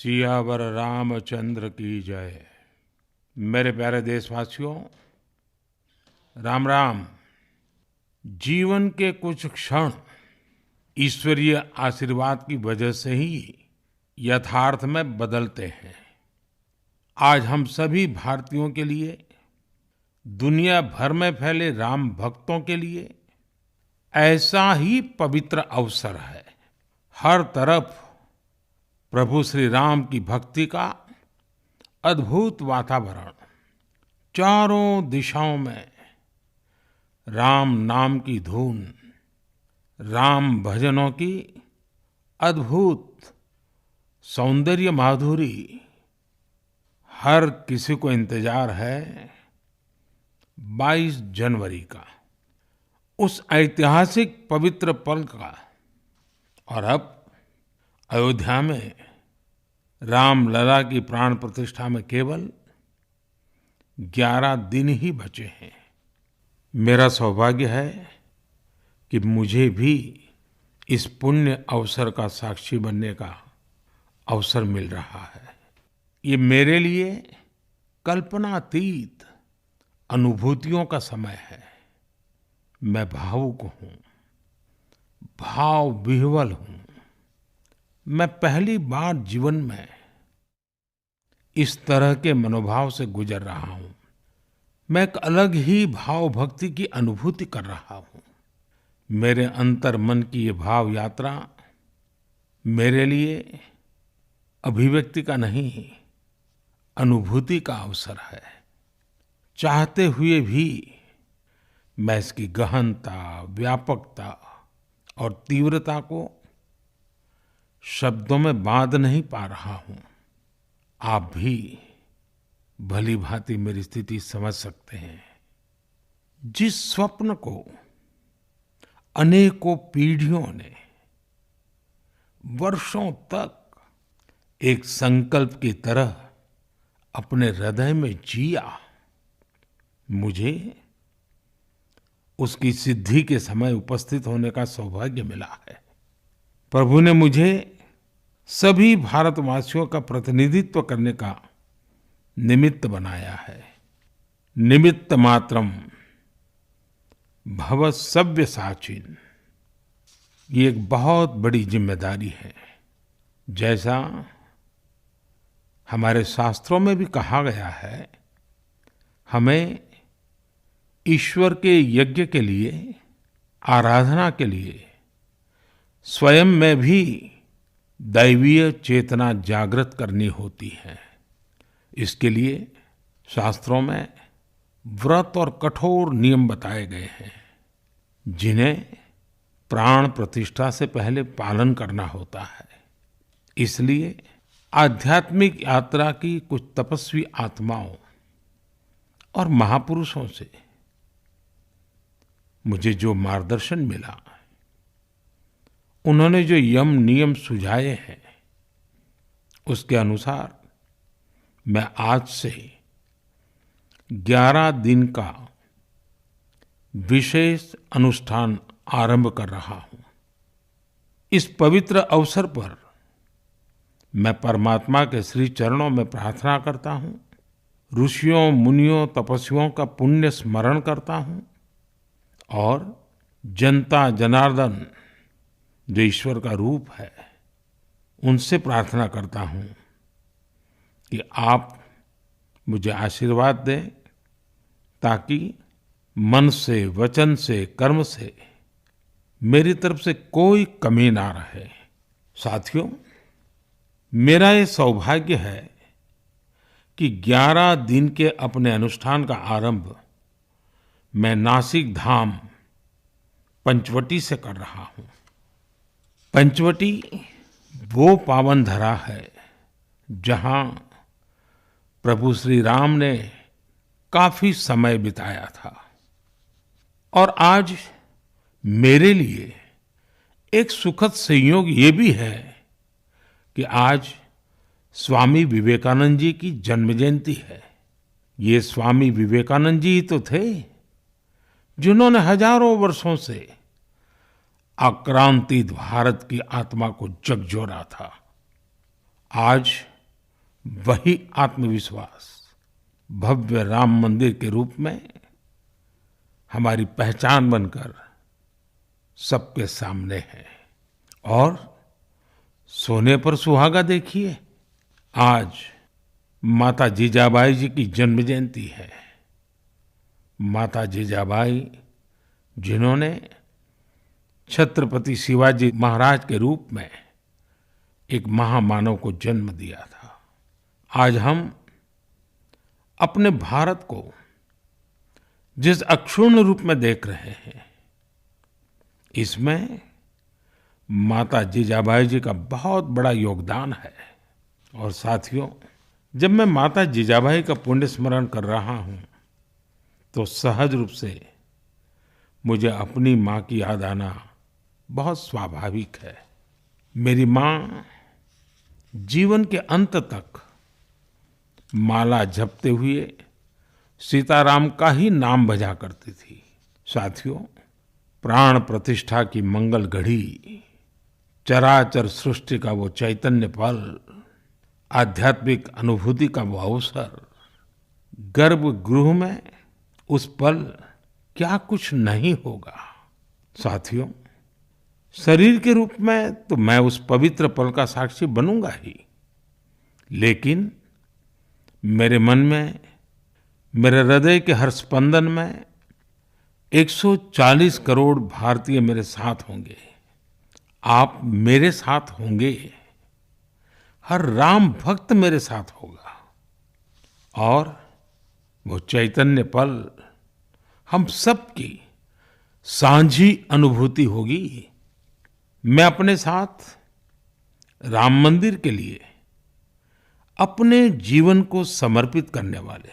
सियावर रामचंद्र की जय। मेरे प्यारे देशवासियों, राम राम। जीवन के कुछ क्षण ईश्वरीय आशीर्वाद की वजह से ही यथार्थ में बदलते हैं। आज हम सभी भारतीयों के लिए, दुनिया भर में फैले राम भक्तों के लिए ऐसा ही पवित्र अवसर है। हर तरफ प्रभु श्री राम की भक्ति का अद्भुत वातावरण, चारों दिशाओं में राम नाम की धुन, राम भजनों की अद्भुत सौंदर्य माधुरी। हर किसी को इंतजार है 22 जनवरी का, उस ऐतिहासिक पवित्र पल का। और अब अयोध्या में रामलला की प्राण प्रतिष्ठा में केवल 11 दिन ही बचे हैं। मेरा सौभाग्य है कि मुझे भी इस पुण्य अवसर का साक्षी बनने का अवसर मिल रहा है। ये मेरे लिए कल्पनातीत अनुभूतियों का समय है। मैं भावुक हूँ, भाव विह्वल हूँ। मैं पहली बार जीवन में इस तरह के मनोभाव से गुजर रहा हूँ। मैं एक अलग ही भाव भक्ति की अनुभूति कर रहा हूँ। मेरे अंतर मन की ये भाव यात्रा मेरे लिए अभिव्यक्ति का नहीं, अनुभूति का अवसर है। चाहते हुए भी मैं इसकी गहनता, व्यापकता और तीव्रता को शब्दों में बांध नहीं पा रहा हूं। आप भी भली भांति मेरी स्थिति समझ सकते हैं। जिस स्वप्न को अनेकों पीढ़ियों ने वर्षों तक एक संकल्प की तरह अपने हृदय में जिया, मुझे उसकी सिद्धि के समय उपस्थित होने का सौभाग्य मिला है। प्रभु ने मुझे सभी भारतवासियों का प्रतिनिधित्व करने का निमित्त बनाया है। निमित्त मात्रम भव सव्यसाचिन। ये एक बहुत बड़ी जिम्मेदारी है। जैसा हमारे शास्त्रों में भी कहा गया है, हमें ईश्वर के यज्ञ के लिए, आराधना के लिए स्वयं में भी दैवीय चेतना जागृत करनी होती है। इसके लिए शास्त्रों में व्रत और कठोर नियम बताए गए हैं, जिन्हें प्राण प्रतिष्ठा से पहले पालन करना होता है। इसलिए आध्यात्मिक यात्रा की कुछ तपस्वी आत्माओं और महापुरुषों से मुझे जो मार्गदर्शन मिला, उन्होंने जो यम नियम सुझाए हैं, उसके अनुसार मैं आज से 11 दिन का विशेष अनुष्ठान आरंभ कर रहा हूं। इस पवित्र अवसर पर मैं परमात्मा के श्री चरणों में प्रार्थना करता हूं, ऋषियों, मुनियों, तपस्वियों का पुण्य स्मरण करता हूं और जनता जनार्दन, जो ईश्वर का रूप है, उनसे प्रार्थना करता हूं कि आप मुझे आशीर्वाद दें, ताकि मन से, वचन से, कर्म से मेरी तरफ से कोई कमी ना रहे। साथियों, मेरा ये सौभाग्य है कि 11 दिन के अपने अनुष्ठान का आरंभ मैं नासिक धाम पंचवटी से कर रहा हूं। पंचवटी वो पावन धरा है जहां प्रभु श्री राम ने काफी समय बिताया था। और आज मेरे लिए एक सुखद संयोग ये भी है कि आज स्वामी विवेकानंद जी की जन्म जयंती है। ये स्वामी विवेकानंद जी ही तो थे जिन्होंने हजारों वर्षों से आक्रांतित भारत की आत्मा को झकझोरा था। आज वही आत्मविश्वास भव्य राम मंदिर के रूप में हमारी पहचान बनकर सबके सामने है। और सोने पर सुहागा देखिए, आज माता जीजाबाई जी की जन्म जयंती है। माता जीजाबाई जिन्होंने छत्रपति शिवाजी महाराज के रूप में एक महामानव को जन्म दिया था। आज हम अपने भारत को जिस अक्षुण्ण रूप में देख रहे हैं, इसमें माता जीजाबाई जी का बहुत बड़ा योगदान है। और साथियों, जब मैं माता जीजाबाई का पुण्य स्मरण कर रहा हूँ तो सहज रूप से मुझे अपनी माँ की याद आना बहुत स्वाभाविक है। मेरी माँ जीवन के अंत तक माला जपते हुए सीताराम का ही नाम भजा करती थी। साथियों, प्राण प्रतिष्ठा की मंगल घड़ी, चराचर सृष्टि का वो चैतन्य पल, आध्यात्मिक अनुभूति का वो अवसर, गर्भगृह में उस पल क्या कुछ नहीं होगा। साथियों, शरीर के रूप में तो मैं उस पवित्र पल का साक्षी बनूंगा ही, लेकिन मेरे मन में, मेरे हृदय के हर स्पंदन में 140 करोड़ भारतीय मेरे साथ होंगे। आप मेरे साथ होंगे, हर राम भक्त मेरे साथ होगा और वो चैतन्य पल हम सबकी साझी अनुभूति होगी। मैं अपने साथ राम मंदिर के लिए अपने जीवन को समर्पित करने वाले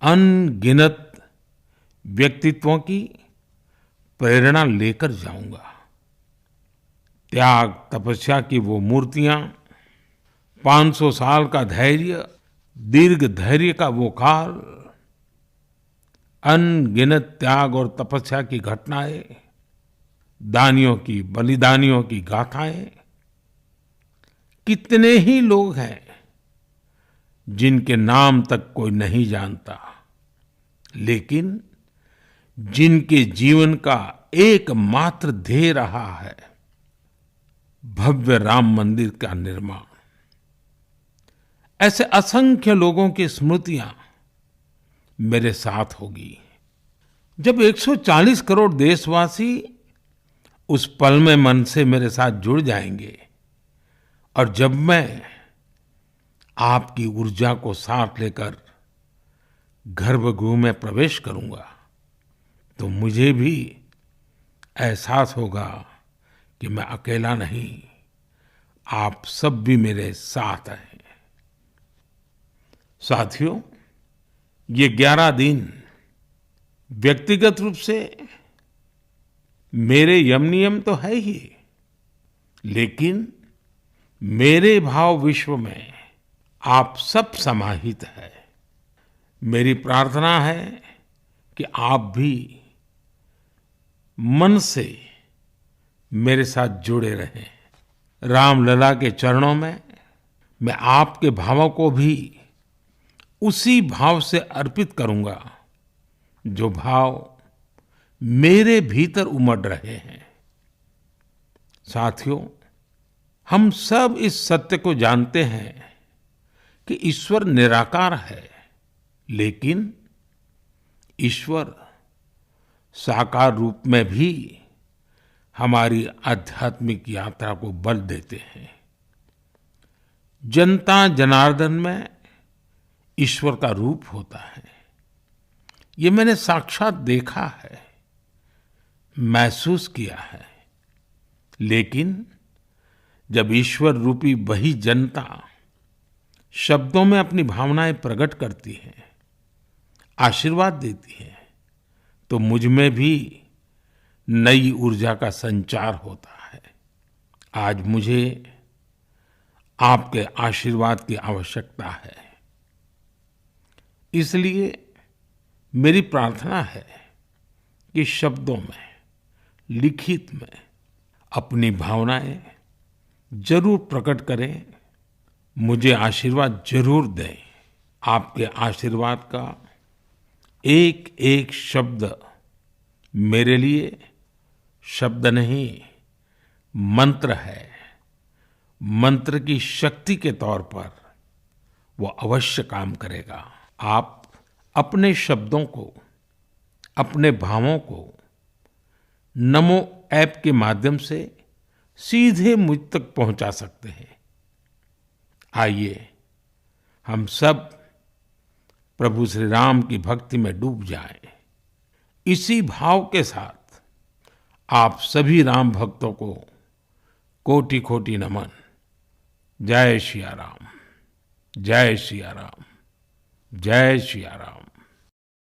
अनगिनत व्यक्तित्वों की प्रेरणा लेकर जाऊंगा। त्याग तपस्या की वो मूर्तियां, 500 साल का धैर्य, दीर्घ धैर्य का वो काल, अनगिनत त्याग और तपस्या की घटनाएं, दानियों की, बलिदानियों की गाथाएं, कितने ही लोग हैं जिनके नाम तक कोई नहीं जानता, लेकिन जिनके जीवन का एकमात्र ध्येय रहा है भव्य राम मंदिर का निर्माण। ऐसे असंख्य लोगों की स्मृतियां मेरे साथ होगी। जब 140 करोड़ देशवासी उस पल में मन से मेरे साथ जुड़ जाएंगे और जब मैं आपकी ऊर्जा को साथ लेकर गर्भगृह में प्रवेश करूंगा तो मुझे भी एहसास होगा कि मैं अकेला नहीं, आप सब भी मेरे साथ हैं। साथियों, ये 11 दिन व्यक्तिगत रूप से मेरे यम नियम तो है ही, लेकिन मेरे भाव विश्व में आप सब समाहित है। मेरी प्रार्थना है कि आप भी मन से मेरे साथ जुड़े रहें। रामलला के चरणों में मैं आपके भावों को भी उसी भाव से अर्पित करूंगा जो भाव मेरे भीतर उमड़ रहे हैं। साथियों, हम सब इस सत्य को जानते हैं कि ईश्वर निराकार है, लेकिन ईश्वर साकार रूप में भी हमारी आध्यात्मिक यात्रा को बल देते हैं। जनता जनार्दन में ईश्वर का रूप होता है, ये मैंने साक्षात देखा है, महसूस किया है। लेकिन जब ईश्वर रूपी वही जनता शब्दों में अपनी भावनाएं प्रकट करती है, आशीर्वाद देती है, तो मुझ में भी नई ऊर्जा का संचार होता है। आज मुझे आपके आशीर्वाद की आवश्यकता है, इसलिए मेरी प्रार्थना है कि शब्दों में, लिखित में अपनी भावनाएं जरूर प्रकट करें, मुझे आशीर्वाद जरूर दें। आपके आशीर्वाद का एक एक शब्द मेरे लिए शब्द नहीं, मंत्र है। मंत्र की शक्ति के तौर पर वो अवश्य काम करेगा। आप अपने शब्दों को, अपने भावों को नमो ऐप के माध्यम से सीधे मुझ तक पहुंचा सकते हैं। आइए हम सब प्रभु श्री राम की भक्ति में डूब जाएं। इसी भाव के साथ आप सभी राम भक्तों को कोटि कोटि नमन। जय सिया राम, जय सिया राम, जय सिया राम।